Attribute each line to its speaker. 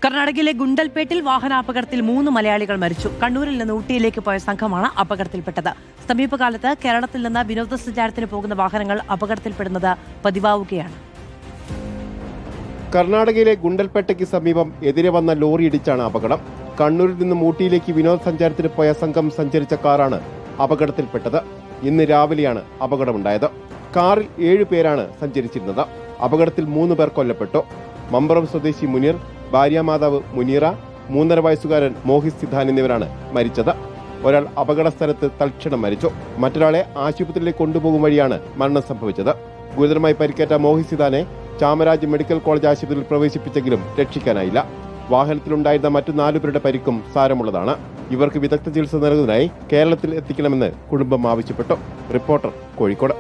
Speaker 1: കർണാടകയിലെ ഗുണ്ടൽപേട്ടിൽ വാഹനാപകടത്തിൽ 3 മലയാളികൾ മരിച്ചു. കണ്ണൂരിൽ നിന്ന് ഊട്ടിയിലേക്ക് പോയ സംഘമാണ് അപകടത്തിൽപ്പെട്ടത്. സമീപകാലത്ത് കേരളത്തിൽ നിന്ന് വിനോദസഞ്ചാരത്തിന് പോകുന്ന വാഹനങ്ങൾ അപകടത്തിൽപ്പെടുന്നത് പതിവാവുകയാണ്.
Speaker 2: കർണാടകയിലെ ഗുണ്ടൽപേട്ടയ്ക്ക് സമീപം എതിരെ വന്ന ലോറി ഇടിച്ചാണ് അപകടം. കണ്ണൂരിൽ നിന്നും ഊട്ടിയിലേക്ക് വിനോദസഞ്ചാരത്തിന് പോയ സംഘം സഞ്ചരിച്ച കാറാണ് അപകടത്തിൽപ്പെട്ടത്. ഇന്ന് രാവിലെയാണ് അപകടമുണ്ടായത്. കാറിൽ 7 പേരാണ് സഞ്ചരിച്ചിരുന്നത്. അപകടത്തിൽ 3 പേർ കൊല്ലപ്പെട്ടു. മമ്പറം സ്വദേശി മുനീർ, ഭാര്യാമാതാവ് മുനീറ, 3.5 വയസ്സുകാരൻ മോഹിത് സിദ്ധാൻ എന്നിവരാണ് മരിച്ചത്. ഒരാൾ അപകട സ്ഥലത്ത് തൽക്ഷണം മരിച്ചു. മറ്റൊരാളെ ആശുപത്രിയിലേക്ക് കൊണ്ടുപോകും വഴിയാണ് മരണം സംഭവിച്ചത്. ഗുരുതരമായി പരിക്കേറ്റ മോഹിത് സിദ്ധാനെ ചാമരാജ് മെഡിക്കൽ കോളേജ് ആശുപത്രിയിൽ പ്രവേശിപ്പിച്ചെങ്കിലും രക്ഷിക്കാനായില്ല. വാഹനത്തിലുണ്ടായിരുന്ന മറ്റു 4 പേരുടെ പരിക്കും സാരമുള്ളതാണ്. ഇവർക്ക് വിദഗ്ധ ചികിത്സ നൽകുന്നതിനായി കേരളത്തിൽ എത്തിക്കണമെന്ന് കുടുംബം ആവശ്യപ്പെട്ടു. റിപ്പോർട്ടർ, കോഴിക്കോട്.